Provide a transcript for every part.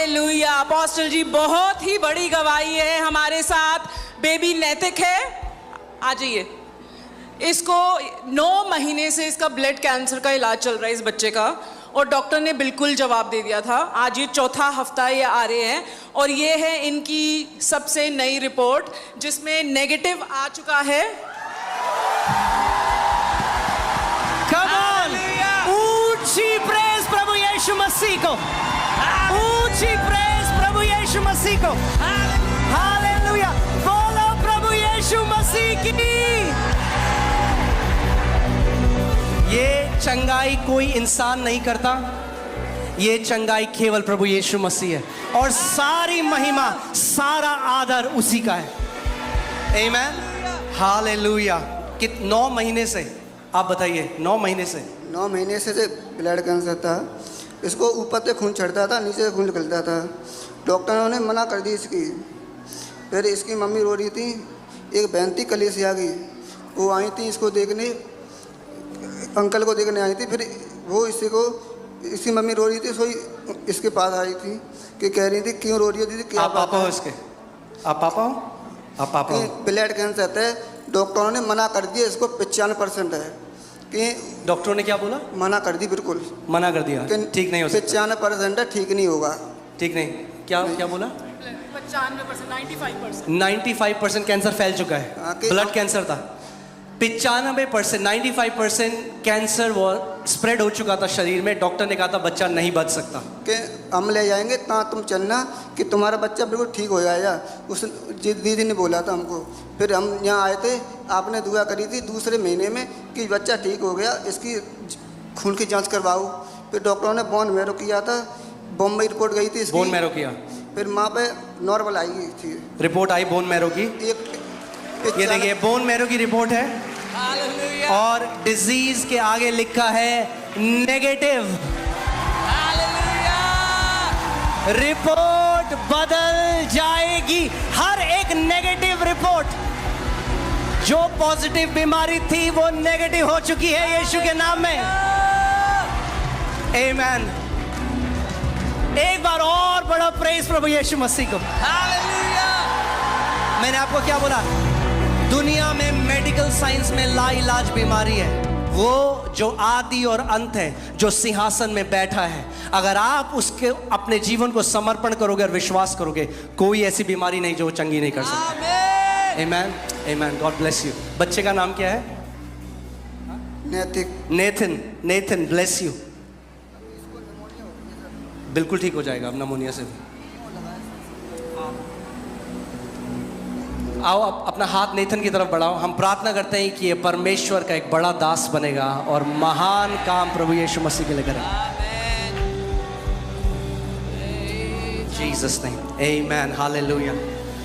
Hallelujah. Apostle जी, बहुत ही बड़ी गवाही है। हमारे साथ बेबी नैतिक है, आ जाइए। इसको 9 महीने से इसका ब्लड कैंसर का इलाज चल रहा है इस बच्चे का, और डॉक्टर ने बिल्कुल जवाब दे दिया था। आज ये 4था हफ्ता ये आ रहे हैं, और ये है इनकी सबसे नई रिपोर्ट जिसमें नेगेटिव आ चुका है। Come on! ऊंची प्रेज प्रभु यीशु मसीह को, ऊंची प्रेज प्रभु यीशु मसीह को। हालेलुया, बोलो प्रभु यीशु मसीह की। ये चंगाई कोई इंसान नहीं करता, ये चंगाई केवल प्रभु यीशु मसीह है, और सारी महिमा सारा आदर उसी का है। आमीन, हालेलुया। 9 महीने से, आप बताइए, 9 महीने से 9 महीने से ब्लड कैंसर था। इसको ऊपर से खून चढ़ता था, नीचे से खून निकलता था। डॉक्टरों ने मना कर दी इसकी। फिर इसकी मम्मी रो रही थी। एक बहन थी कलेसिया की, वो आई थी इसको देखने, अंकल को देखने आई थी। फिर वो इसकी मम्मी रो रही थी, सोई इसके पास आई थी कि कह रही थी क्यों रो रही हो दीदी, क्या आप पापा हो इसके? आप पापा हो? आप पापा हो? ब्लड कैंसर है। डॉक्टरों ने मना कर दिया, इसको 95% है। कि डॉक्टरों ने क्या बोला? मना कर दी, बिल्कुल मना कर दिया, ठीक नहीं हो सकता। 95% है, ठीक नहीं होगा। ठीक नहीं, क्या नहीं। क्या बोला? 95%, 95% कैंसर फैल चुका है। ब्लड कैंसर था 95%, 95% कैंसर वो स्प्रेड हो चुका था शरीर में। डॉक्टर ने कहा था बच्चा नहीं बच सकता, कि हम ले जाएंगे ता तुम चलना कि तुम्हारा बच्चा बिल्कुल ठीक हो जाएगा। उस दीदी ने बोला था हमको। फिर हम यहाँ आए थे, आपने दुआ करी थी दूसरे महीने में कि बच्चा ठीक हो गया, इसकी खून की जांच करवाओ। फिर डॉक्टरों ने बोन मैरो किया था, बॉम्बे रिपोर्ट गई थी इसकी। बोन मैरो किया, फिर वहाँ पे नॉर्मल आई थी, रिपोर्ट आई बोन मैरो की। ये देखिए बोन मैरो की रिपोर्ट है, हालेलुया, और डिजीज के आगे लिखा है नेगेटिव। हालेलुया। रिपोर्ट बदल जाएगी। हर एक नेगेटिव रिपोर्ट, जो पॉजिटिव बीमारी थी वो नेगेटिव हो चुकी है यीशु के नाम में। आमीन। एक बार और बड़ा प्रेज प्रभु यीशु मसीह को। हालेलुया। मैंने आपको क्या बोला? दुनिया में मेडिकल साइंस में लाइलाज बीमारी है, वो जो आदि और अंत है, जो सिंहासन में बैठा है। अगर आप उसके अपने जीवन को समर्पण करोगे और विश्वास करोगे, कोई ऐसी बीमारी नहीं जो वो चंगी नहीं कर सकती। आमीन, आमीन। God bless you. बच्चे का नाम क्या है? नैतिक। Nathan bless you. बिल्कुल ठीक हो जाएगा अब नमोनिया से भी। आओ अपना हाथ नेथन की तरफ बढ़ाओ। हम प्रार्थना करते हैं कि ये परमेश्वर का एक बड़ा दास बनेगा और महान काम प्रभु यीशु मसीह के लिए करेगा। जीसस नेम, आमेन, हालेलुया,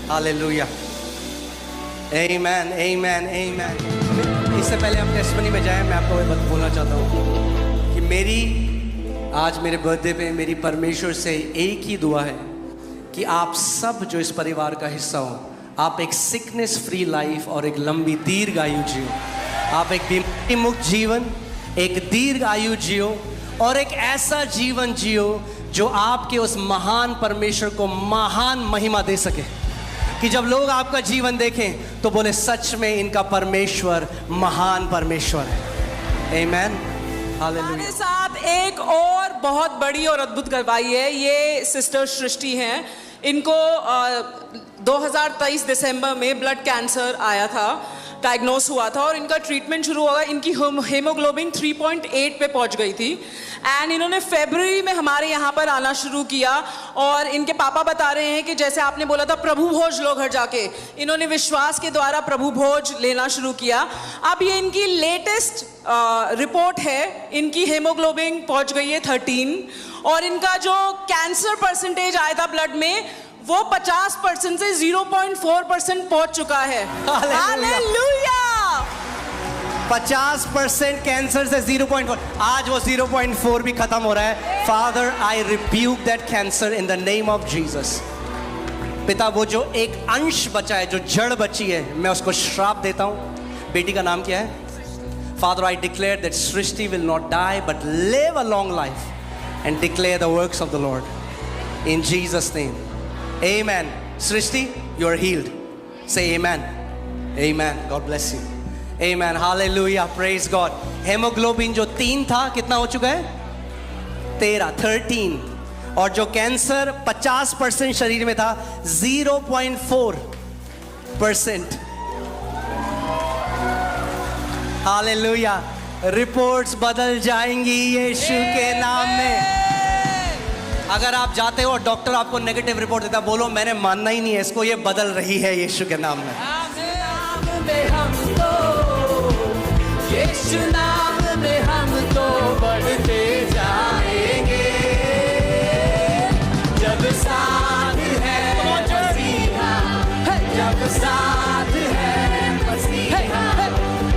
हालेलुया, आमेन, आमेन, आमेन। इससे पहले हम टेस्टमनी में जाएं, मैं आपको ये बोलना चाहता हूँ कि आज मेरे बर्थडे पे मेरी परमेश्वर से एक ही दुआ है कि आप सब जो इस परिवार का हिस्सा हो, आप एक सिकनेस फ्री लाइफ और एक लंबी दीर्घ आयु जियो। आप एक बीमारी मुक्त जीवन, एक दीर्घ आयु जियो, और एक ऐसा जीवन जियो जो आपके उस महान परमेश्वर को महान महिमा दे सके, कि जब लोग आपका जीवन देखें तो बोले सच में इनका परमेश्वर महान परमेश्वर है। आमीन, हालेलुया। हमारे साथ एक और बहुत बड़ी और अद्भुत गवाही है। ये सिस्टर सृष्टि हैं। इनको 2023 दिसंबर में ब्लड कैंसर आया था, डायग्नोस हुआ था, और इनका ट्रीटमेंट शुरू हुआ। इनकी हेमोग्लोबिन 3.8 पे पहुंच गई थी, एंड इन्होंने फरवरी में हमारे यहाँ पर आना शुरू किया। और इनके पापा बता रहे हैं कि जैसे आपने बोला था प्रभु भोज लो घर जाके, इन्होंने विश्वास के द्वारा प्रभु भोज लेना शुरू किया। अब ये इनकी लेटेस्ट रिपोर्ट है, इनकी हेमोग्लोबिन पहुंच गई है 13, और इनका जो कैंसर परसेंटेज आया था ब्लड में वो 50% से 0.4% पहुंच चुका है। हालेलुया। 50% कैंसर से 0.4, आज वो 0.4 भी खत्म हो रहा है। Father, I rebuke that cancer in the name of Jesus. पिता, वो जो एक अंश बचा है, जो जड़ बची है, मैं उसको श्राप देता हूं। बेटी का नाम क्या है? Father, I declare that Srishti will not die but live a long life and declare the works of the Lord. In Jesus' name. Amen. Srishti, you are healed. Say amen. Amen. God bless you. Amen. Hallelujah. Praise God. Haemoglobin जो 3 था कितना हो चुका है? 13. और जो cancer 50% शरीर में था 0.4%. हालेलुया. रिपोर्ट्स बदल जाएंगी यीशु के नाम में. अगर आप जाते हो और डॉक्टर आपको नेगेटिव रिपोर्ट देता, बोलो मैंने मानना ही नहीं है इसको, ये बदल रही है यीशु के नाम में. यीशु नाम में हम तो बढ़ते जाएंगे. जब साथ है मसीहा, जब साथ है मसीहा,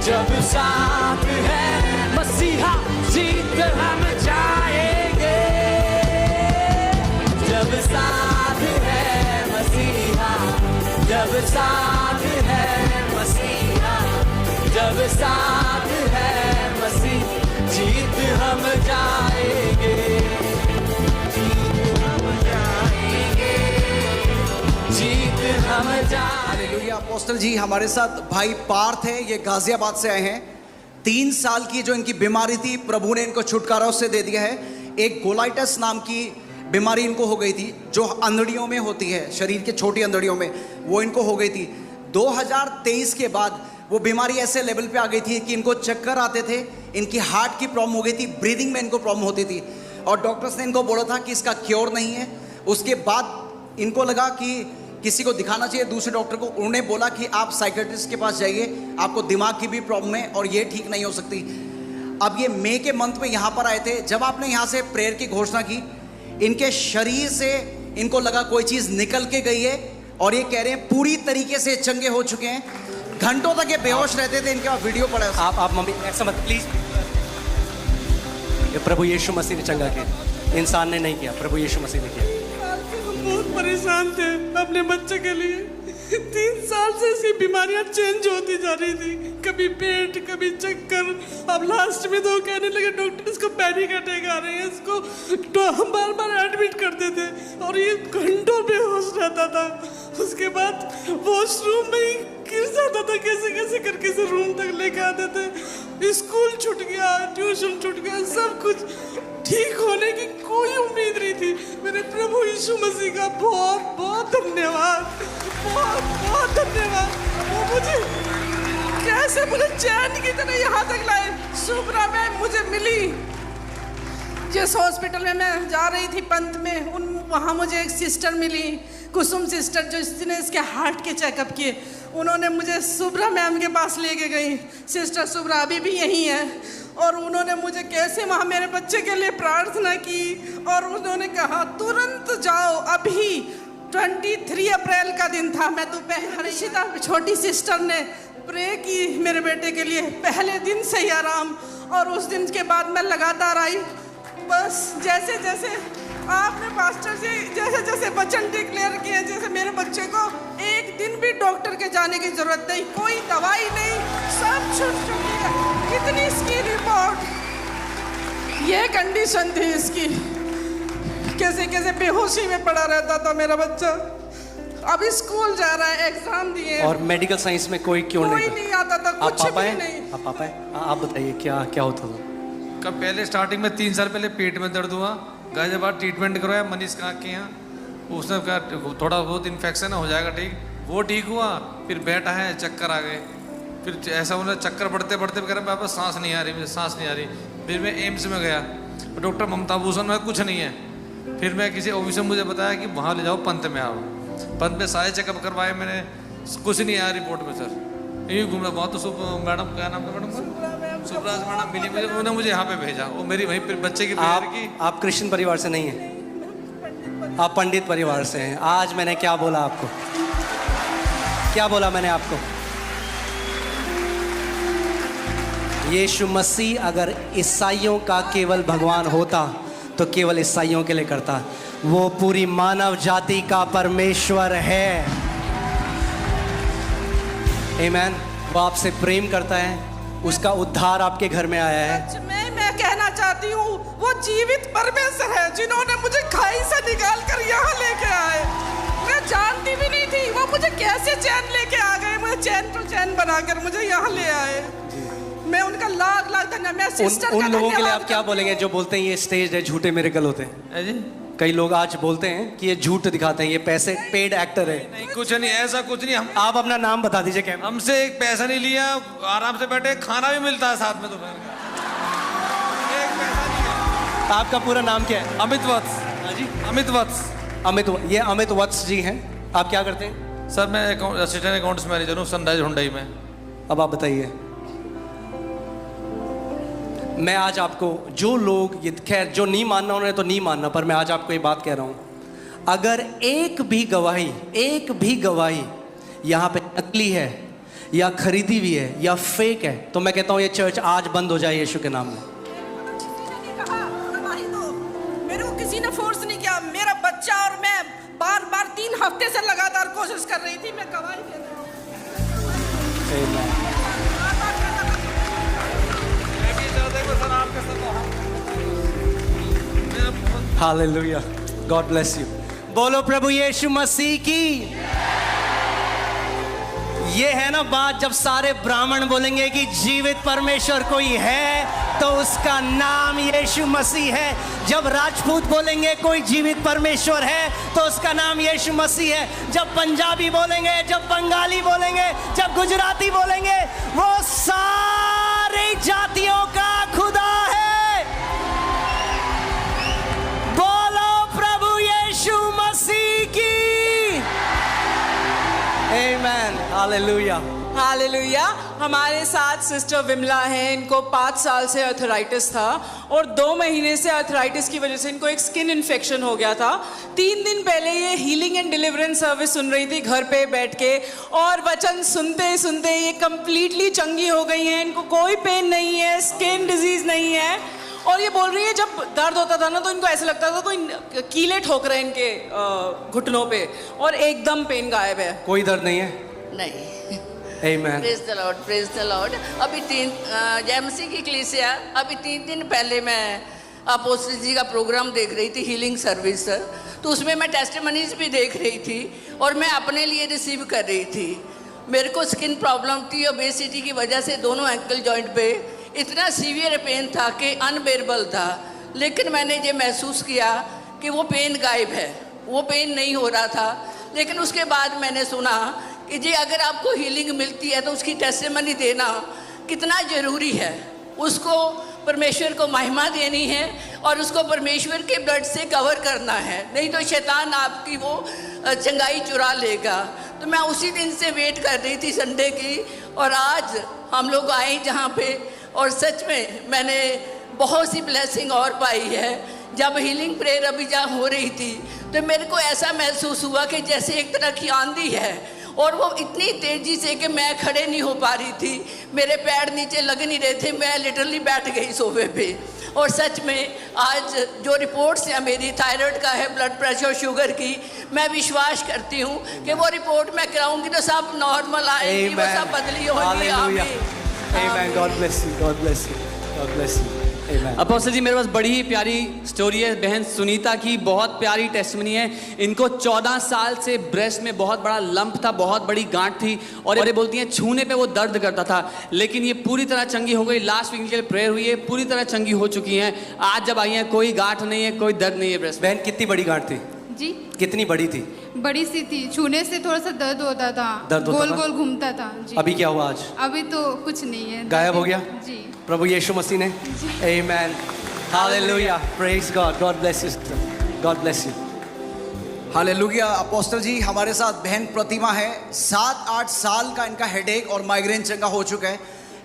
जब साथ है मसीहा, जीत हम जाएंगे. जब साथ है मसीहा, जब साथ है मसीहा, जब साथ है मसीह, जीत हम जाएंगे. जीत हम जाएंगे. जीत हम जाएंगे. हालेलुया. अपोस्टल जी हमारे साथ भाई पार्थ है, ये गाजियाबाद से आए हैं. 3 साल की जो इनकी बीमारी थी, प्रभु ने इनको छुटकारा उससे दे दिया है. एक गोलाइटिस नाम की बीमारी इनको हो गई थी, जो अंदड़ियों में होती है, शरीर के छोटी अंदड़ियों में, वो इनको हो गई थी. 2023 के बाद वो बीमारी ऐसे लेवल पे आ गई थी कि इनको चक्कर आते थे, इनकी हार्ट की प्रॉब्लम हो गई थी, ब्रीदिंग में इनको प्रॉब्लम होती थी, और डॉक्टर्स ने इनको बोला था कि इसका क्योर नहीं है. उसके बाद इनको लगा कि किसी को दिखाना चाहिए, दूसरे डॉक्टर को. उन्होंने बोला कि आप साइकेट्रिस्ट के पास जाइए, आपको दिमाग की भी प्रॉब्लम है और ये ठीक नहीं हो सकती. अब ये मई के मंथ में यहाँ पर आए थे. जब आपने यहाँ से प्रेयर की घोषणा की, इनके शरीर से इनको लगा कोई चीज़ निकल के गई है, और ये कह रहे हैं पूरी तरीके से चंगे हो चुके हैं. घंटों तक ये बेहोश रहते थे. इनके वीडियो पड़ा है. आप मम्मी ऐसा मत प्लीज. ये प्रभु यीशु मसीह ने चंगा किया, इंसान ने नहीं किया, प्रभु यीशु मसीह ने किया. हम बहुत परेशान थे अपने बच्चे के लिए. 3 साल से इसकी बीमारियां चेंज होती जा रही थी, कभी पेट, कभी चक्कर. अब लास्ट में तो कहने लगे डॉक्टर इसको पैनिक अटैक आ रहे हैं, इसको तो हम बार एडमिट करते थे और ये घंटों बेहोश रहता था. उसके बाद वॉशरूम में ही गिर जाता था, कैसे कैसे करके से रूम तक लेके आते थे. स्कूल छूट गया, ट्यूशन छूट गया, सब कुछ. ठीक होने की कोई उम्मीद नहीं थी. मेरे प्रभु यीशु मसीह का बहुत बहुत धन्यवाद, बहुत बहुत धन्यवाद. वो मुझे कैसे मुझे चैन की तरह यहाँ तक लाए. शुभ्रा मैम मुझे मिली जिस हॉस्पिटल में मैं जा रही थी पंत में, वहाँ मुझे एक सिस्टर मिली, कुसुम सिस्टर, जो इसने इसके हार्ट के चेकअप किए. उन्होंने मुझे शुभ्रा मैम के पास लेके गई. सिस्टर शुभ्रा अभी भी यहीं है, और उन्होंने मुझे कैसे वहाँ मेरे बच्चे के लिए प्रार्थना की, और उन्होंने कहा तुरंत जाओ अभी. 23 अप्रैल का दिन था. मैं दोपहर हर्षिता छोटी सिस्टर ने प्रे की मेरे बेटे के लिए. पहले दिन से ही आराम, और उस दिन के बाद मैं लगातार आई. बस जैसे जैसे आपने पास्टर जी जैसे जैसे वचन डिक्लेयर किए, जैसे मेरे बच्चे को एक दिन भी डॉक्टर के जाने की जरूरत नहीं, कोई दवाई नहीं, सब छूट चुकी है. कितनी इसकी रिपोर्ट, ये कंडीशन थी इसकी, कैसे कैसे बेहोशी में पड़ा रहता था मेरा बच्चा. अब स्कूल जा रहा है, एग्जाम दिए, और मेडिकल साइंस में कोई क्यों कोई नहीं नहीं आता था, कुछ भी नहीं. आप पापा है? आप बताइए क्या क्या होता था? कब पहले स्टार्टिंग में 3 साल पहले पेट में दर्द हुआ, गाजियाबाद ट्रीटमेंट करवाया मनीष काक के यहाँ. उसने कहा थोड़ा बहुत इन्फेक्शन हो जाएगा ठीक, वो ठीक हुआ. फिर बैठा है, चक्कर आ गए. फिर ऐसा बोला, चक्कर बढ़ते बढ़ते कह रहा पापा सांस नहीं आ रही, मुझे सांस नहीं आ रही. फिर मैं एम्स में गया, डॉक्टर ममता भूषण में कुछ नहीं है. फिर मैं किसी ऑफिसर मुझे बताया कि वहाँ ले जाओ, पंत में आओ. पंत में सारे चेकअप करवाए मैंने, कुछ नहीं आया रिपोर्ट में सर. यही घूम रहा. वहाँ तो मैडम, क्या नाम था मैडम? सुब्राज मैडम मिली मुझे, उन्होंने मुझे यहाँ पे भेजा. वो मेरी वहीं पर बच्चे की प्रेयर की. आप क्रिश्चियन परिवार से नहीं हैं, आप पंडित परिवार से हैं. आज मैंने क्या बोला आपको? क्या बोला मैंने आपको? यीशु मसीह अगर ईसाइयों का केवल भगवान होता तो केवल ईसाइयों के लिए करता. वो पूरी मानव जाति का परमेश्वर है. आमीन. वो आपसे प्रेम करता है, उसका उद्धार आपके घर में आया है. मैं कहना चाहती हूँ, वो जीवित परमेश्वर है जिन्होंने मुझे खाई से निकाल कर यहाँ लेके आए। मैं जानती भी नहीं थी वो मुझे कैसे चैन लेके आ गए, मुझे चैन टू चैन बनाकर मुझे यहाँ ले आए। मैं उनका लाख लाख धन्यवाद। मैं सिस्टर उन का लोगों के लिए धन्यवाद आप क्या बोलेंगे जो बोलते हैं ये स्टेज है, झूठे मिरेकल होते हैं? है जी? कई लोग आज बोलते हैं कि ये झूठ दिखाते हैं, ये पैसे पेड एक्टर है। नहीं, कुछ नहीं, ऐसा कुछ नहीं। हम आप अपना नाम बता दीजिए क्या? हमसे एक पैसा नहीं लिया, आराम से बैठे, खाना भी मिलता है साथ में दोपहर का, एक पैसा नहीं है। आपका पूरा नाम क्या है? अमित वत्स। हाँ जी, अमित वत्स। ये अमित वत्स जी हैं। आप क्या करते हैं? सर मैं असिस्टेंट अकाउंट्स मैनेजर हूँ सनराइज हुंडई में। अब आप बताइए। मैं आज आपको, जो लोग ये, खैर जो नहीं मानना उन्होंने तो नहीं मानना, पर मैं आज आपको ये बात कह रहा हूँ, अगर एक भी गवाही यहाँ पे नकली है या खरीदी हुई है या फेक है, तो मैं कहता हूँ ये चर्च आज बंद हो जाए यीशु के नाम में। मेरे को किसी ने फोर्स नहीं किया। मेरा बच्चा और मैं बार बार 3 हफ्ते से लगातार कोशिश कर रही थी। मैं गवाही दे रही हूँ। Hallelujah, God bless you. बोलो प्रभु यीशु मसीह की। ये है ना बात, जब सारे ब्राह्मण बोलेंगे कि जीवित परमेश्वर कोई है तो उसका नाम यीशु मसीह है। जब राजपूत बोलेंगे कोई जीवित परमेश्वर है तो उसका नाम यीशु मसीह है। जब पंजाबी बोलेंगे, जब बंगाली बोलेंगे, जब गुजराती बोलेंगे, वो सारी जातियों का खुदा है। बोलो प्रभु यीशु मसीह की। आमेन, हालेलुया। हालेलुया। हमारे साथ सिस्टर विमला हैं। इनको 5 साल से अर्थराइटिस था और 2 महीने से अर्थराइटिस की वजह से इनको एक स्किन इन्फेक्शन हो गया था। 3 दिन पहले ये हीलिंग एंड डिलीवरेंस सर्विस सुन रही थी घर पे बैठ के, और वचन सुनते सुनते ये कंप्लीटली चंगी हो गई हैं। इनको कोई पेन नहीं है, स्किन डिजीज नहीं है। और ये बोल रही है जब दर्द होता था ना तो इनको ऐसा लगता था कोई कीले ठोक रहे हैं इनके घुटनों पे, और एकदम पेन गायब है। कोई दर्द नहीं है? नहीं। आमेन। Praise the Lord, praise the Lord. अभी 3 जेएमसी की कलीसिया, अभी 3 दिन पहले मैं अपोस्टल जी का प्रोग्राम देख रही थी, हीलिंग सर्विस, तो उसमें मैं टेस्टिमनीज भी देख रही थी और मैं अपने लिए रिसीव कर रही थी। मेरे को स्किन प्रॉब्लम थी, ओबेसिटी की वजह से दोनों एंकल जॉइंट पे इतना सीवियर पेन था कि अनबेरेबल था। लेकिन मैंने ये महसूस किया कि वो पेन गायब है, वो पेन नहीं हो रहा था। लेकिन उसके बाद मैंने सुना कि जी अगर आपको हीलिंग मिलती है तो उसकी टेस्टिमनी देना कितना ज़रूरी है। उसको परमेश्वर को महिमा देनी है और उसको परमेश्वर के ब्लड से कवर करना है, नहीं तो शैतान आपकी वो चंगाई चुरा लेगा। तो मैं उसी दिन से वेट कर रही थी संडे की, और आज हम लोग आए जहाँ पे, और सच में मैंने बहुत सी ब्लेसिंग और पाई है। जब हीलिंग प्रेयर अभी जहाँ हो रही थी तो मेरे को ऐसा महसूस हुआ कि जैसे एक तरह की आंधी है, और वो इतनी तेज़ी से कि मैं खड़े नहीं हो पा रही थी, मेरे पैर नीचे लग नहीं रहे थे, मैं लिटरली बैठ गई सोफे पे। और सच में आज जो रिपोर्ट्स हैं मेरी थायराइड का है, ब्लड प्रेशर, शुगर की, मैं विश्वास करती हूँ कि वो रिपोर्ट मैं कराऊंगी तो सब नॉर्मल आएगी, वो सब बदली होगी। आमीन। God bless you, God bless you, God bless you. Apostle ji मेरे पास बड़ी ही प्यारी स्टोरी है बहन सुनीता की, बहुत प्यारी टेस्टिमनी है। इनको 14 साल से ब्रेस्ट में बहुत बड़ा लंप था, बहुत बड़ी गांठ थी, और ये बोलती हैं छूने पे वो दर्द करता था, लेकिन ये पूरी तरह चंगी हो गई। लास्ट वीक के लिए प्रेयर हुई है, पूरी तरह चंगी हो चुकी हैं। आज जब आई हैं कोई गांठ नहीं है, कोई दर्द नहीं है ब्रेस्ट में। बहन कितनी बड़ी गांठ थी? जी कितनी बड़ी थी? बड़ी सी थी, छूने से थोड़ा सा दर्द होता था, दर्द होता गोल था? गोल घूमता था जी। अभी क्या हुआ आज? अभी तो कुछ नहीं है, गायब हो गया? जी। प्रभु यीशु मसीह ने। आमेन, हालेलुया, praise God, God bless you, God bless you. हालेलुया। अपोस्टल जी हमारे साथ बहन प्रतिमा है, 7-8 साल का इनका हेडेक और माइग्रेन चंगा हो चुका है।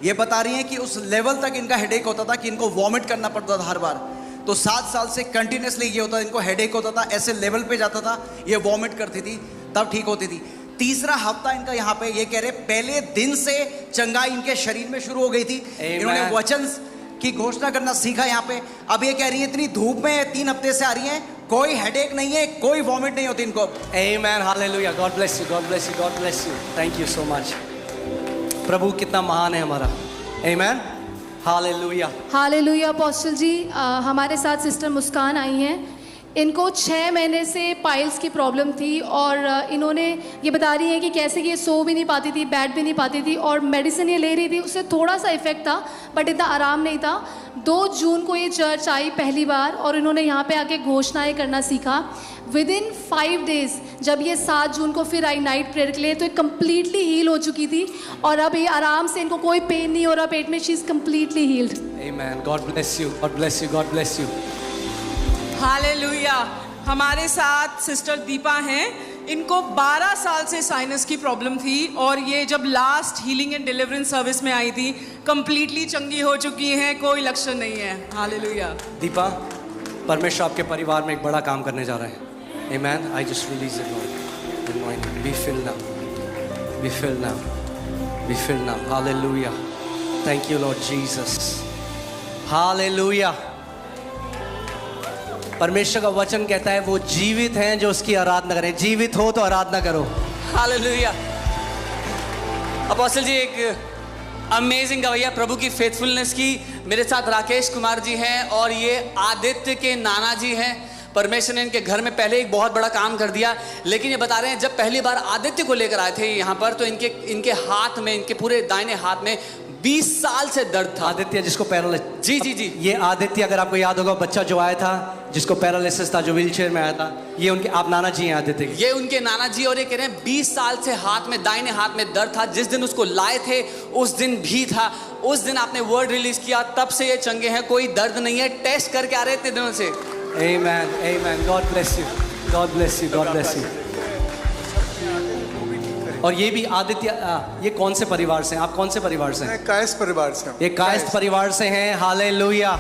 ये बता रही हैं कि उस लेवल तक इनका हेडेक होता था कि इनको वॉमिट करना पड़ता था हर बार। तो 7 साल से कंटिन्यूसली ये होता, इनको हेडेक होता था, ऐसे लेवल पे जाता था, ये वॉमिट करती थी, तब ठीक होती थी। तीसरा हफ्ता इनका यहाँ पे, ये कह रहे पहले दिन से चंगाई इनके शरीर में शुरू हो गई थी। इन्होंने वचन की घोषणा करना सीखा यहाँ पे। अब ये कह रही है इतनी धूप में 3 हफ्ते से आ रही हैं, कोई हेडेक नहीं है, कोई वॉमिट नहीं होती इनको। आमेन, हालेलुया, God bless you, God bless you, God bless you. Thank you so much. प्रभु कितना महान है हमारा। आमेन। हालेलुया। हालेलुया अपोस्टल जी, हमारे साथ सिस्टर मुस्कान आई हैं। इनको 6 महीने से पाइल्स की प्रॉब्लम थी और इन्होंने ये बता रही हैं कि कैसे कि ये सो भी नहीं पाती थी, बैठ भी नहीं पाती थी और मेडिसिन ये ले रही थी, उससे थोड़ा सा इफेक्ट था बट इतना आराम नहीं था। 2 जून को ये चर्च आई पहली बार और इन्होंने यहाँ पे आके घोषणाएं करना सीखा। विदिन 5 डेज़ जब ये 7 जून को फिर आई नाइट प्रेयर के लिए तो ये कम्प्लीटली हील हो चुकी थी और अब ये आराम से, इनको कोई पेन नहीं हो रहा पेट में, she is completely healed. Amen. God bless you, God bless you, God bless you. Hallelujah. हमारे साथ सिस्टर दीपा हैं। इनको 12 साल से साइनस की प्रॉब्लम थी और ये जब last healing and deliverance service में आई थी कंप्लीटली चंगी हो चुकी हैं, कोई लक्षण नहीं है। हालेलुया। दीपा, परमेश्वर आपके परिवार में एक बड़ा काम करने जा रहे हैं। आमेन। I just release it Lord. Anointing be filled now, be filled now, be filled now. हालेलुया। Thank you Lord Jesus. हालेलुया। परमेश्वर का वचन कहता है वो जीवित हैं जो उसकी आराधना करें। जीवित हो तो आराधना करो। हालेलुया। अपोस्टल जी, एक अमेजिंग गवाही प्रभु की फेथफुलनेस की। मेरे साथ राकेश कुमार जी हैं और ये आदित्य के नाना जी हैं। परमेश्वर ने इनके घर में पहले एक बहुत बड़ा काम कर दिया, लेकिन ये बता रहे हैं जब पहली बार आदित्य को लेकर आए थे यहाँ पर तो इनके हाथ में, इनके पूरे दाहिने हाथ में 20 साल से दर्द था। आदित्य जिसको पैरालिसिस, जी जी जी, ये आदित्य अगर आपको याद होगा बच्चा जो आया था जिसको पैरालिसिस था, जो व्हीलचेयर में आया था, ये उनके आप नाना जी हैं आदित्य के। ये उनके नाना जी और ये कह रहे हैं 20 साल से हाथ में, दाहिने हाथ में दर्द था। जिस दिन उसको लाए थे उस दिन भी था। उस दिन आपने वर्ड रिलीज किया, तब से ये चंगे हैं, कोई दर्द नहीं है। टेस्ट करके आ रहे इतने दिनों से। आमेन, आमेन। God bless you, God bless you, God bless you. और ये भी आदित्य, ये कौन से परिवार से हैं? आप कौन से परिवार से हैं? मैं कायस्थ परिवार से हूँ। ये कायस्थ परिवार से हैं। Hallelujah.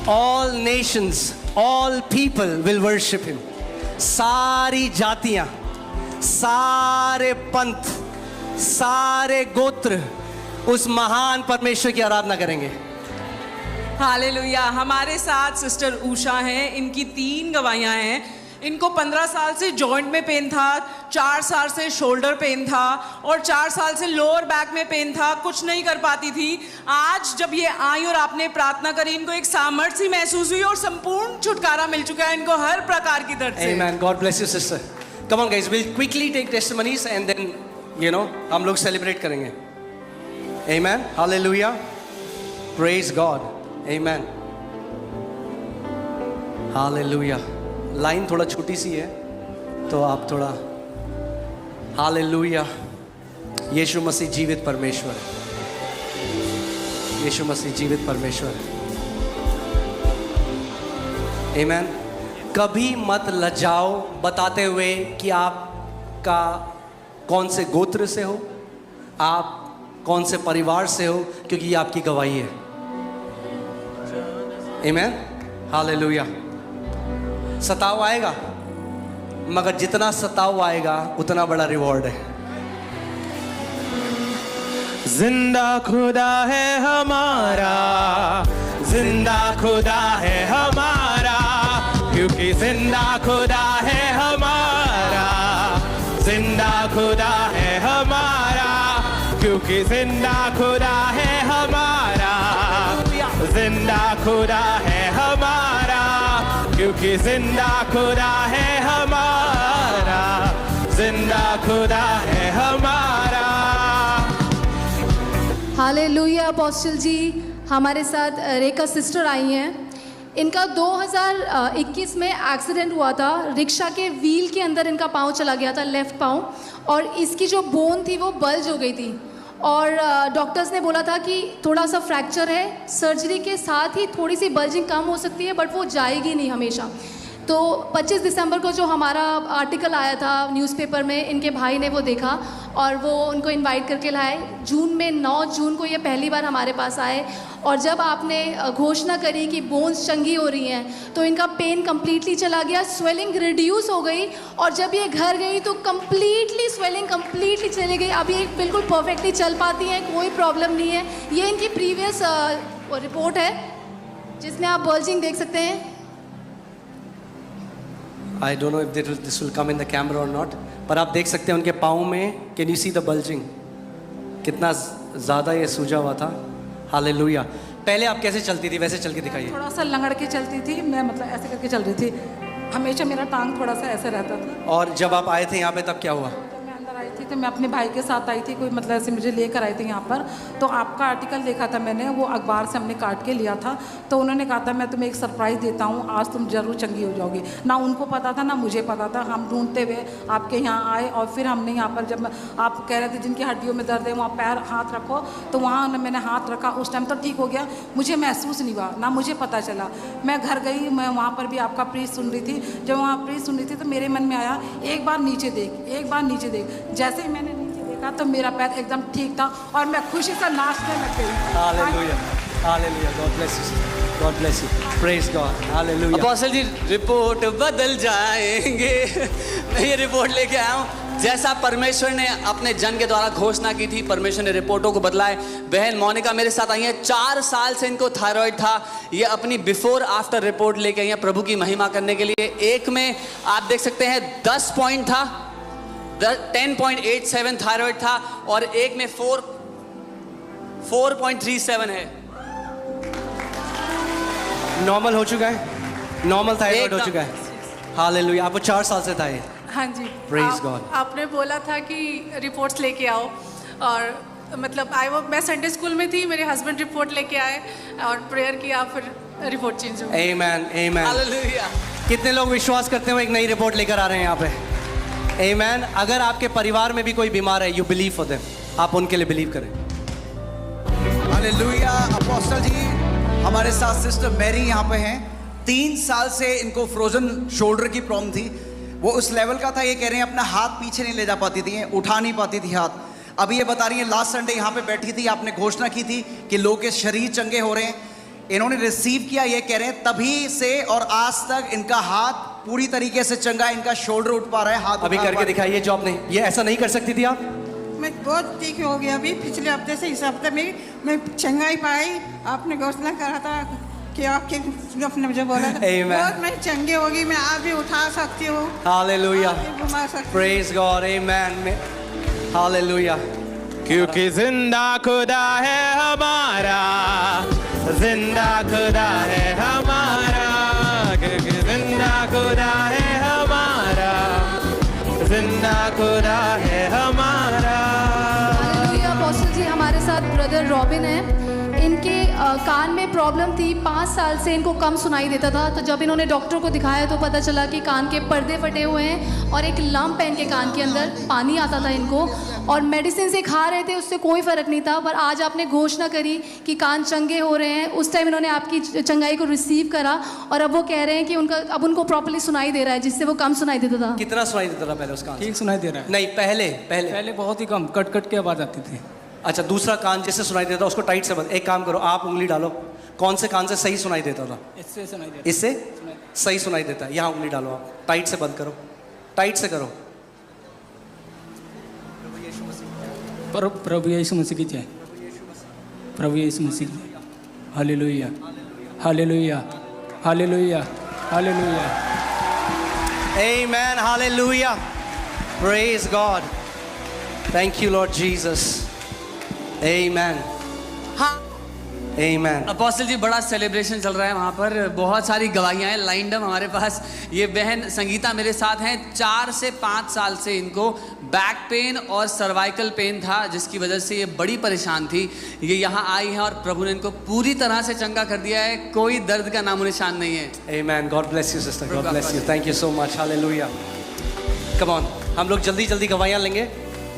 All Nations, all people will worship him. सारी जातियां, सारे पंथ, सारे गोत्र उस महान परमेश्वर की आराधना करेंगे। हालेलुया। हमारे साथ सिस्टर उषा हैं। इनकी 3 गवाहियाँ हैं। इनको 15 साल से जॉइंट में पेन था, 4 साल से शोल्डर पेन था और 4 साल से लोअर बैक में पेन था। कुछ नहीं कर पाती थी। आज जब ये आई और आपने प्रार्थना करी, इनको एक सामर्थ्य महसूस हुई और संपूर्ण छुटकारा मिल चुका है इनको हर प्रकार की दर्द से। Amen. God bless you, sister. Come on, guys. We'll quickly take testimonies and then, you know, हम लोग सेलिब्रेट करेंगे। Amen. Hallelujah. Praise God. Amen. Hallelujah. Line थोड़ा छोटी सी है तो आप थोड़ा। हालेलुया। यीशु मसीह जीवित परमेश्वर है। यीशु मसीह जीवित परमेश्वर है। आमेन। कभी मत लजाओ बताते हुए कि आपका कौन से गोत्र से हो, आप कौन से परिवार से हो, क्योंकि ये आपकी गवाही है। आमेन। हालेलुया। सताव आएगा, मगर जितना सताव आएगा उतना बड़ा रिवॉर्ड है। जिंदा खुदा है हमारा, जिंदा खुदा है हमारा, क्योंकि जिंदा खुदा है हमारा, जिंदा खुदा है हमारा, क्योंकि जिंदा खुदा है हमारा, जिंदा खुदा है हमारा, क्योंकि जिंदा खुदा है हमारा, जिंदा खुदा है हमारा। हालेलुया। अपोस्टल जी, हमारे साथ रेखा सिस्टर आई हैं। इनका 2021 में एक्सीडेंट हुआ था। रिक्शा के व्हील के अंदर इनका पाँव चला गया था, लेफ़्ट पाँव, और इसकी जो बोन थी वो बल्ज हो गई थी और डॉक्टर्स ने बोला था कि थोड़ा सा फ्रैक्चर है, सर्जरी के साथ ही थोड़ी सी बल्जिंग कम हो सकती है बट वो जाएगी नहीं हमेशा। तो 25 दिसंबर को जो हमारा आर्टिकल आया था न्यूज़पेपर में, इनके भाई ने वो देखा और वो उनको इनवाइट करके लाए। जून में 9 जून को ये पहली बार हमारे पास आए और जब आपने घोषणा करी कि बोन्स चंगी हो रही हैं तो इनका पेन कम्प्लीटली चला गया, स्वेलिंग रिड्यूस हो गई और जब ये घर गई तो कम्प्लीटली स्वेलिंग कम्प्लीटली चली गई। अभी एक बिल्कुल परफेक्टली चल पाती हैं, कोई प्रॉब्लम नहीं है। ये इनकी प्रीवियस रिपोर्ट है जिसमें आप बल्जिंग देख सकते हैं। I don't know if this will come in the camera or not, पर आप देख सकते हैं उनके पाँव में, can you see the bulging, कितना ज़्यादा ये सूजा हुआ था। हालेलुया। पहले आप कैसे चलती थी, वैसे चल के दिखाइए। थोड़ा सा लंगड़ के चलती थी मैं, मतलब ऐसे करके चल रही थी, हमेशा मेरा टांग थोड़ा सा ऐसे रहता था। और जब आप आए थे यहाँ पे तब क्या हुआ? जब मैं अंदर आई थी तो मैं अपने भाई के साथ आई थी, कोई मतलब ऐसे मुझे लेकर आई थी यहाँ पर, तो आपका आर्टिकल देखा था मैंने, वो अखबार से हमने काट के लिया था, तो उन्होंने कहा था मैं तुम्हें एक सरप्राइज़ देता हूँ, आज तुम जरूर चंगी हो जाओगी। ना उनको पता था ना मुझे पता था, हम ढूंढते हुए आपके यहाँ आए और फिर हमने यहाँ पर जब आप कह रहे थे जिनकी हड्डियों में दर्द है वहाँ पैर हाथ रखो, तो वहाँ मैंने हाथ रखा, उस टाइम तो ठीक हो गया, मुझे महसूस नहीं हुआ, ना मुझे पता चला। मैं घर गई, मैं वहाँ पर भी आपका प्रीच सुन रही थी, जब वहाँ प्रीच सुन रही थी तो मेरे मन में आया एक बार नीचे देख, एक बार नीचे देख। जैसे ही मैंने नीचे देखा तो मेरा पैर एकदम ठीक था और मैं खुशी से नाचने लग गई। Hallelujah, hallelujah. God bless you, God bless you, praise God, hallelujah. Apostle ji report बदल जाएंगे। मैं ये रिपोर्ट लेके आया हूँ, जैसा परमेश्वर ने अपने जन के द्वारा घोषणा की थी, परमेश्वर ने रिपोर्टों को बदला है। बहन मोनिका मेरे साथ आई है, 4 साल से इनको थायराइड था, ये अपनी बिफोर आफ्टर रिपोर्ट लेके आई है प्रभु की महिमा करने के लिए। एक में आप देख सकते हैं 10 पॉइंट था, 10.87 थायराइड था, और एक में 4.37 है। नॉर्मल हो चुका है, नॉर्मल थायराइड हो चुका है। हालेलुया। आपको 4 साल से था ये? हाँ जी। Praise God. आपने बोला था कि रिपोर्ट्स लेके आओ, और मतलब मैं संडे स्कूल में थी, मेरे हस्बैंड रिपोर्ट लेके आए और प्रेयर किया, फिर रिपोर्ट चेंज हो गई। आमेन, आमेन। हालेलुया। कितने लोग विश्वास करते हो एक नई रिपोर्ट लेकर आ रहे हैं यहाँ पे? आमेन। अगर आपके परिवार में भी कोई बीमार है, यू बिलीव फॉर देम, आप उनके लिए बिलीव करें। हालेलुया। अपोस्टल जी हमारे साथ सिस्टर मैरी यहाँ पे हैं। 3 साल से इनको फ्रोजन शोल्डर की प्रॉब्लम थी, वो उस लेवल का था, ये कह रहे हैं अपना हाथ पीछे नहीं ले जा पाती थी, उठा नहीं पाती थी हाथ। अभी ये बता रही है लास्ट संडे यहाँ पे बैठी थी, आपने घोषणा की थी कि लोग के शरीर चंगे हो रहे हैं, इन्होंने रिसीव किया। ये कह रहे हैं तभी से और आज तक इनका हाथ पूरी तरीके से चंगा है, इनका शोल्डर उठ पा रहा है, हाथ अभी करके दिखाइए जो आपने, ये ऐसा नहीं कर सकती थी आप? मैं बहुत ठीक हो गया, अभी पिछले हफ्ते से इस हफ्ते में मैं चंगाई पाई। आपने घोषणा करा था कि आपके अपने मुझे बोला था बहुत मैं चंगे होगी, मैं आज भी उठा सकती हूँ, हालेलुया, घुमा सकती हूँ। प्रेज गॉड, आमेन, हालेलुया। क्योंकि जिंदा खुदा है हमारा, जिंदा खुदा है हमारा, क्योंकि जिंदा खुदा है हमारा, जिंदा खुदा है हमारा। हालेलुया। अपोस्टल जी हमारे साथ ब्रदर रॉबिन है, इनके कान में प्रॉब्लम थी, 5 साल से इनको कम सुनाई देता था, तो जब इन्होंने डॉक्टर को दिखाया तो पता चला कि कान के पर्दे फटे हुए हैं और एक लंप है इनके कान के अंदर, पानी आता था इनको, और मेडिसिन से खा रहे थे, उससे कोई फ़र्क नहीं था। पर आज आपने घोषणा करी कि कान चंगे हो रहे हैं, उस टाइम इन्होंने आपकी चंगाई को रिसीव करा और अब वो कह रहे हैं कि अब उनको प्रॉपर्ली सुनाई दे रहा है, जिससे वो कम सुनाई देता था। कितना सुनाई देता था पहले उसका? ठीक सुनाई दे रहा है। नहीं, पहले बहुत ही कम, कट कट के आवाज़ आती थी। अच्छा, दूसरा कान जैसे सुनाई देता उसको टाइट से बंद। एक काम करो, आप उंगली डालो, कौन से कान से सही सुनाई देता था? इससे सुनाई देता। इससे सही सुनाई देता है। यहाँ उंगली डालो, आप टाइट से बंद करो, टाइट से करो। प्रभु यीशु मसीह की जय, प्रभु यीशु मसीह की जय। Hallelujah, hallelujah, hallelujah, hallelujah. Amen, hallelujah, praise God, thank you Lord Jesus, amen, amen। Apostle ji बड़ा सेलिब्रेशन चल रहा है वहाँ पर, बहुत सारी गवाहियाँ हैं लाइंड अप हमारे पास। ये बहन संगीता मेरे साथ हैं, 4 से 5 साल से इनको बैक पेन और सर्वाइकल पेन था, जिसकी वजह से ये बड़ी परेशान थी। ये यहाँ आई हैं और प्रभु ने इनको पूरी तरह से चंगा कर दिया है, कोई दर्द का नामो निशान नहीं है। Amen, God bless you sister, God bless you, thank you so much, hallelujah। Come on, हम लोग जल्दी जल्दी गवाहियाँ लेंगे,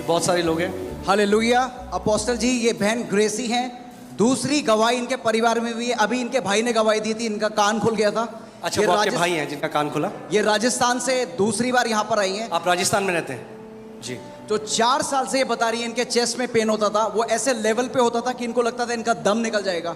बहुत सारे लोग हैं। हालेलुया। अपोस्टल जी ये बहन ग्रेसी हैं, दूसरी गवाही इनके परिवार में भी है। अभी इनके भाई ने गवाही दी थी, इनका कान खुल गया था। अच्छा, वो आपके भाई हैं जिनका कान खुला? ये राजस्थान से दूसरी बार यहाँ पर आई हैं। आप राजस्थान में रहते हैं जी? तो 4 साल से ये बता रही है इनके चेस्ट में पेन होता था, वो ऐसे लेवल पे होता था कि इनको लगता था इनका दम निकल जाएगा,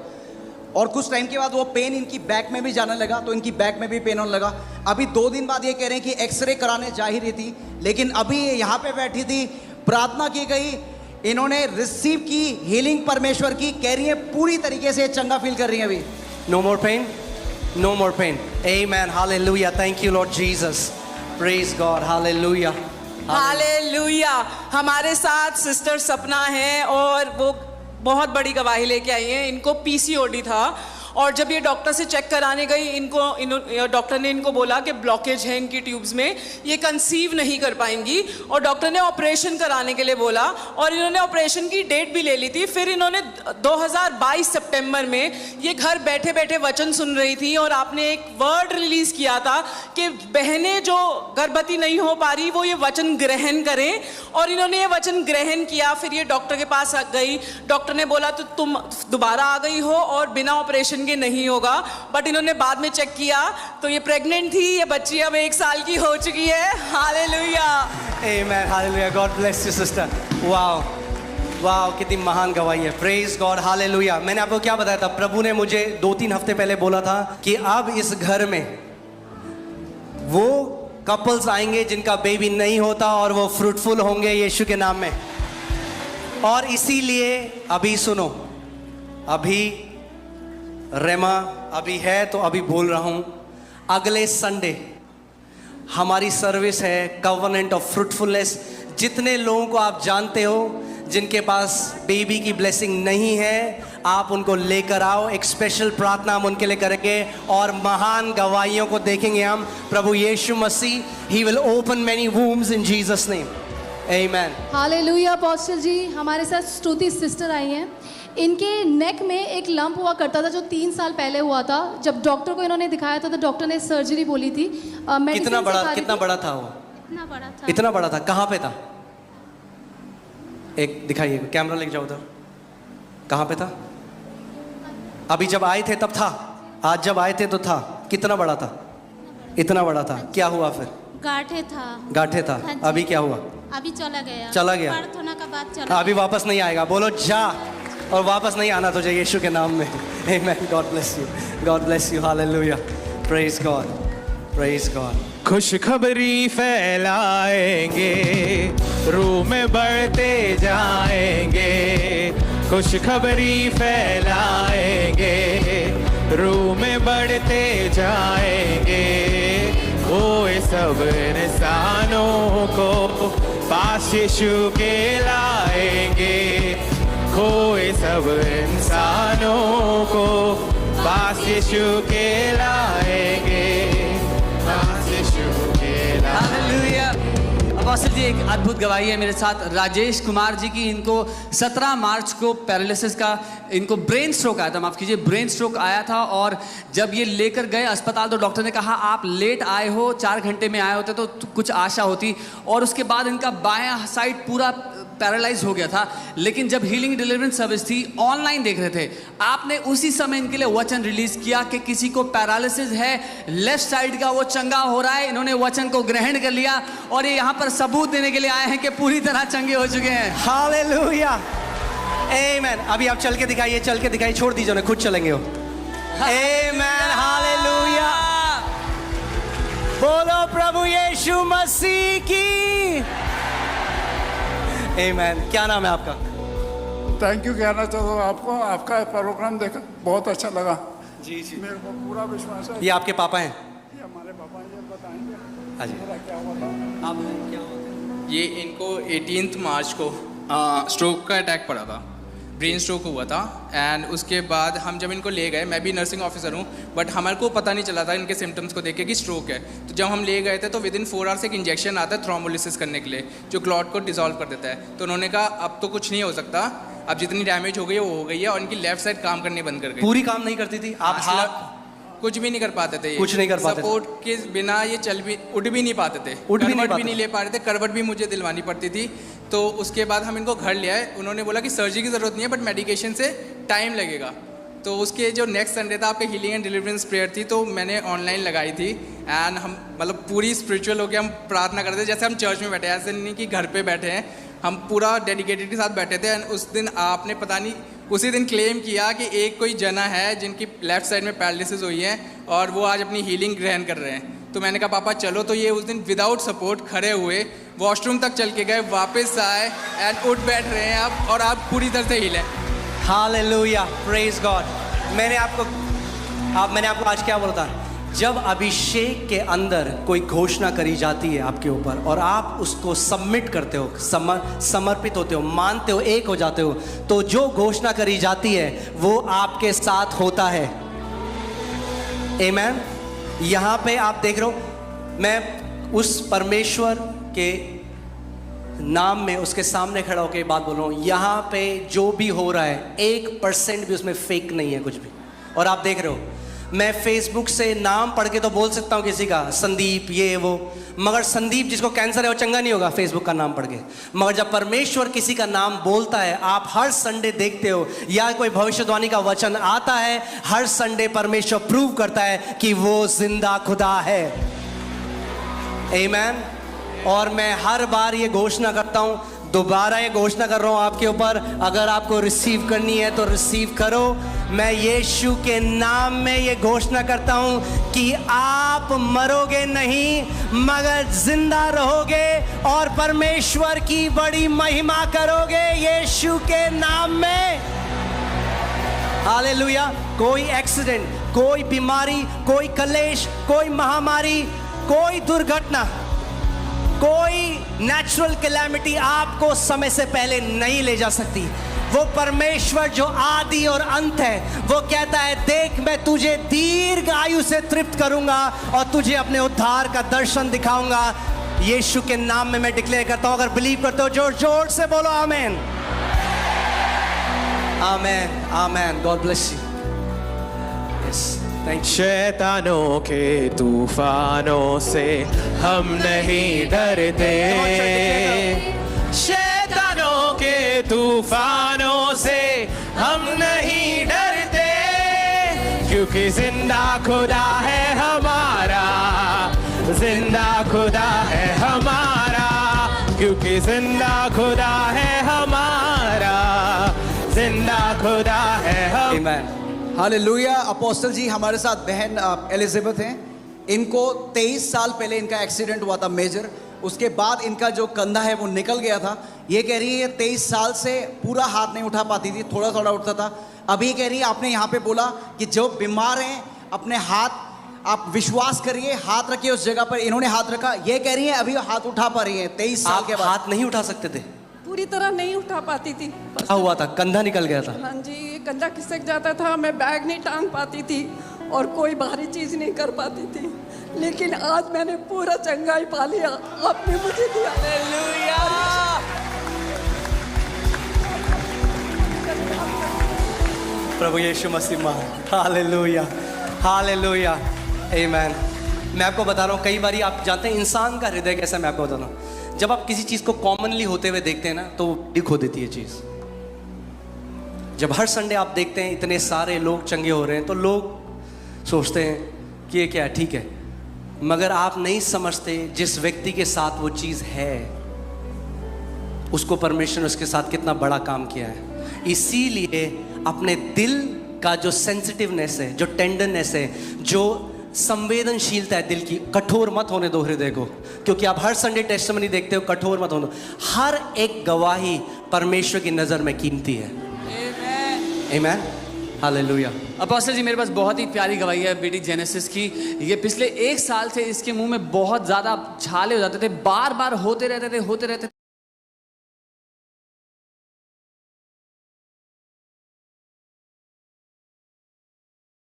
और कुछ टाइम के बाद वो पेन इनकी बैक में भी जाने लगा, तो इनकी बैक में भी पेन होने लगा। अभी 2 दिन बाद ये कह रहे हैं कि एक्सरे कराने जा ही रही थी, लेकिन अभी यहाँ पे बैठी थी, प्रार्थना की गई, इन्होंने रिसीव की हीलिंग परमेश्वर की, कह रही है पूरी तरीके से चंगा फील कर रही है अभी। No more pain, no more pain, amen, hallelujah, thank you Lord Jesus, praise God, hallelujah। Hallelujah. हमारे साथ सिस्टर सपना है और वो बहुत बड़ी गवाही लेके आई हैं। इनको पीसीओडी था और जब ये डॉक्टर से चेक कराने गई डॉक्टर ने इनको बोला कि ब्लॉकेज है इनकी ट्यूब्स में, ये कंसीव नहीं कर पाएंगी और डॉक्टर ने ऑपरेशन कराने के लिए बोला और इन्होंने ऑपरेशन की डेट भी ले ली थी। फिर इन्होंने 2022 सितंबर में ये घर बैठे बैठे वचन सुन रही थी और आपने एक वर्ड रिलीज किया था कि बहनें जो गर्भवती नहीं हो पा रही वो ये वचन ग्रहण करें, और इन्होंने ये वचन ग्रहण किया। फिर ये डॉक्टर के पास आ गई, डॉक्टर ने बोला तो तुम दोबारा आ गई हो और बिना ऑपरेशन के नहीं होगा, बट इन्होंने बाद में चेक किया तो ये प्रेग्नेंट थी। ये बच्ची अब 1 साल की हो चुकी है। हालेलुया, आमेन, हालेलुया, God bless you sister. Wow wow, कितनी महान गवाही है। Praise God, hallelujah. मैंने आपको क्या बताया था, प्रभु ने मुझे 2-3 हफ्ते पहले बोला था कि अब इस घर में वो कपल्स आएंगे जिनका बेबी नहीं होता और वो फ्रूटफुल होंगे यीशु के नाम में। और इसीलिए अभी सुनो, अभी रेमा अभी है तो अभी बोल रहा हूं, अगले संडे हमारी सर्विस है कवनेंट ऑफ फ्रूटफुलनेस। जितने लोगों को आप जानते हो जिनके पास बेबी की ब्लेसिंग नहीं है, आप उनको लेकर आओ। एक स्पेशल प्रार्थना हम उनके लिए करेंगे और महान गवाहियों को देखेंगे हम। प्रभु यीशु मसीह, he will open many wombs in Jesus name, आमेन। हालेलुया। अपोस्टल जी, हमारे साथ स्तुति सिस्टर आई हैं। इनके नेक में एक लंप हुआ करता था जो 3 साल पहले हुआ था। जब डॉक्टर को इन्होंने दिखाया था तो डॉक्टर ने सर्जरी बोली थी। कितना बड़ा था वो? इतना बड़ा था। इतना बड़ा था। कहाँ पे था? एक दिखाइए, कैमरा लेके जाओ उधर। कहाँ पे था? अभी जब आए थे तब था, आज जब आए थे तो था। कितना बड़ा था? इतना बड़ा था। क्या हुआ फिर? गांठे था। अभी क्या हुआ? अभी चला गया। प्रार्थना का बाद चला। अभी वापस नहीं आएगा। बोलो जा, और वापस नहीं आना तुझे यीशु के नाम में। आमेन। God bless you, God bless you, हालेलुया। Praise God, praise God. खुशखबरी फैलाएंगे, रूह में बढ़ते जाएंगे। खुशखबरी फैलाएंगे, रूह में बढ़ते जाएंगे। वो सब इंसानों को पास यीशु के लाएंगे। खोए सब इंसानों को पास यीशु के लाएंगे, पास यीशु के लाएंगे। हालेलुया। अपोस्टल जी, एक अद्भुत गवाही है मेरे साथ राजेश कुमार जी की। इनको 17 मार्च को पैरालिसिस का, इनको ब्रेन स्ट्रोक आया था, माफ़ कीजिए, ब्रेन स्ट्रोक आया था। और जब ये लेकर गए अस्पताल तो डॉक्टर ने कहा आप लेट आए हो, 4 घंटे में आए होते तो कुछ आशा होती। और उसके बाद इनका बायां साइड पूरा पैरालाइज हो गया था। लेकिन जब हीलिंग डिलीवरेंस सर्विस थी, ऑनलाइन देख रहे थे, आपने उसी समय इनके लिए वचन रिलीज किया कि किसी को पैरालिसिस है, लेफ्ट साइड का, वो चंगा हो रहा है। इन्होंने वचन को ग्रहण कर लिया और ये यहाँ पर सबूत देने के लिए आए हैं कि पूरी तरह चंगे हो चुके हैं। हालेलुया, आमेन। अभी आप चल के दिखाइए, चल के दिखाइए, छोड़ दीजिए उन्हें, खुद चलेंगे वो। आमेन, हालेलुया। बोलो प्रभु यीशु मसीह की। आमेन। क्या नाम है आपका? थैंक यू कहना चाहता हूँ आपको। आपका प्रोग्राम देखा बहुत अच्छा लगा। जी जी, मेरे को पूरा विश्वास है। ये आपके पापा हैं? ये हमारे पापा हैं, ये बताएंगे हाँ जी। मेरा क्या हुआ था। आप क्या होता है? ये इनको 18 मार्च को स्ट्रोक का अटैक पड़ा था, ब्रेन स्ट्रोक हुआ था। एंड उसके बाद हम जब इनको ले गए, मैं भी नर्सिंग ऑफिसर हूँ, बट हमारे को पता नहीं चला था इनके सिम्टम्स को देख के कि स्ट्रोक है। तो जब हम ले गए थे तो विदिन 4 आवर्स एक इंजेक्शन आता है थ्रोम्बोलिसिस करने के लिए, जो क्लॉट को डिसॉल्व कर देता है। तो उन्होंने कहा अब तो कुछ नहीं हो सकता, अब जितनी डैमेज हो गई है वो हो गई है। और इनकी लेफ्ट साइड काम करनी बंद कर गई, पूरी काम नहीं करती थी। आप हाथ कुछ भी नहीं कर पाते थे, कुछ नहीं कर पाते थे। सपोर्ट के बिना ये उठ भी नहीं पाते थे, करवट भी नहीं ले पा रहे थे, करवट भी मुझे दिलवानी पड़ती थी। तो उसके बाद हम इनको घर ले आए। उन्होंने बोला कि सर्जरी की ज़रूरत नहीं है, बट मेडिकेशन से टाइम लगेगा। तो उसके जो नेक्स्ट संडे था, आपके हीलिंग एंड डिलीवरेंस प्रेयर थी, तो मैंने ऑनलाइन लगाई थी। एंड हम मतलब पूरी स्पिरिचुअल होकर हम प्रार्थना करते थे, जैसे हम चर्च में बैठे हैं, ऐसे नहीं कि घर पे बैठे हैं। हम पूरा डेडिकेटेड के साथ बैठे थे। एंड उस दिन आपने पता नहीं उसी दिन क्लेम किया कि एक कोई जना है जिनकी लेफ्ट साइड में पैरालिसिस हुई है और वो आज अपनी हीलिंग ग्रहण कर रहे हैं। तो मैंने कहा पापा चलो। तो ये उस दिन विदाउट सपोर्ट खड़े हुए वॉशरूम तक चल के गए, वापस आए एंड उठ बैठ रहे हैं आप, और आप पूरी तरह से हील हैं। Hallelujah, praise God. मैंने आपको आज क्या बोला था? जब अभिषेक के अंदर कोई घोषणा करी जाती है आपके ऊपर और आप उसको सबमिट करते हो, समर्पित होते हो, मानते हो, एक हो जाते हो, तो जो घोषणा करी जाती है वो आपके साथ होता है। आमीन। यहाँ पे आप देख रहे हो, मैं उस परमेश्वर के नाम में उसके सामने खड़ा होकर बात बोल रहा हूँ। यहाँ पे जो भी हो रहा है 1% भी उसमें फेक नहीं है कुछ भी। और आप देख रहे हो, मैं फेसबुक से नाम पढ़ के तो बोल सकता हूँ किसी का, संदीप ये वो, मगर संदीप जिसको कैंसर है वो चंगा नहीं होगा फेसबुक का नाम पढ़ के। मगर जब परमेश्वर किसी का नाम बोलता है, आप हर संडे देखते हो या कोई भविष्यवाणी का वचन आता है, हर संडे परमेश्वर प्रूव करता है कि वो जिंदा खुदा है। आमीन। और मैं हर बार ये घोषणा करता हूँ, दोबारा ये घोषणा कर रहा हूँ आपके ऊपर, अगर आपको रिसीव करनी है तो रिसीव करो। मैं यीशु के नाम में ये घोषणा करता हूँ कि आप मरोगे नहीं मगर जिंदा रहोगे और परमेश्वर की बड़ी महिमा करोगे यीशु के नाम में। हालेलुया। कोई एक्सीडेंट, कोई बीमारी, कोई कलेश, कोई महामारी, कोई दुर्घटना, कोई नेचुरल कैलेमिटी आपको समय से पहले नहीं ले जा सकती। वो परमेश्वर जो आदि और अंत है, वो कहता है, देख मैं तुझे दीर्घ आयु से तृप्त करूंगा और तुझे अपने उद्धार का दर्शन दिखाऊंगा। यीशु के नाम में मैं डिक्लेयर करता हूं। अगर बिलीव करते हो जोर जोर से बोलो आमेन। आमेन। आमेन। God bless you. शैतानों के तूफानों से हम नहीं डरते, शैतानों के तूफानों से हम नहीं डरते, क्योंकि जिंदा खुदा है हमारा, जिंदा खुदा है हमारा, क्योंकि जिंदा खुदा है हमारा, जिंदा खुदा है हम। हालेलुया। अपोस्टल जी हमारे साथ बहन एलिजाबेथ हैं। इनको 23 साल पहले इनका एक्सीडेंट हुआ था मेजर, उसके बाद इनका जो कंधा है वो निकल गया था। ये कह रही है 23 साल से पूरा हाथ नहीं उठा पाती थी, थोड़ा थोड़ा उठता था। अभी कह रही है आपने यहाँ पे बोला कि जो बीमार हैं अपने हाथ आप विश्वास करिए, हाथ रखिए उस जगह पर। इन्होंने हाथ रखा, ये कह रही है अभी हाथ उठा पा रही है 23 साल के बाद। हाथ नहीं उठा सकते थे? पूरी तरह नहीं उठा पाती थी। क्या हुआ था? कंधा निकल गया था? हाँ जी, कंधा खिसक जाता था, मैं बैग नहीं टांग पाती थी और कोई भारी चीज नहीं कर पाती थी। लेकिन आज मैंने पूरा चंगाई पा लिया, आपने मुझे दिया। हालेलुया। प्रभु यीशु मसीह महान। हालेलुया। हालेलुया। आमीन। मैं आपको बता रहा हूँ, कई बार आप जानते हैं इंसान का हृदय कैसा, मैं आपको बता रहा हूँ। जब आप किसी चीज़ को कॉमनली होते हुए देखते हैं ना, तो डिक हो देती है चीज़। जब हर संडे आप देखते हैं इतने सारे लोग चंगे हो रहे हैं, तो लोग सोचते हैं कि ये क्या है, ठीक है। मगर आप नहीं समझते जिस व्यक्ति के साथ वो चीज़ है, उसको परमेश्वर ने उसके साथ कितना बड़ा काम किया है। इसीलिए अपने दिल का जो सेंसिटिवनेस है, जो टेंडरनेस है, जो संवेदनशीलता है दिल की, कठोर मत होने दो हृदय को। क्योंकि आप हर संडे टेस्टिमनी देखते हो, कठोर मत होने दो। हर एक गवाही परमेश्वर की नज़र में कीमती है। आमीन। हालेलुया। अपोस्टल जी मेरे पास बहुत ही प्यारी गवाही है बेटी जेनेसिस की। ये पिछले 1 साल से इसके मुंह में बहुत ज़्यादा छाले हो जाते थे, बार बार होते रहते थे।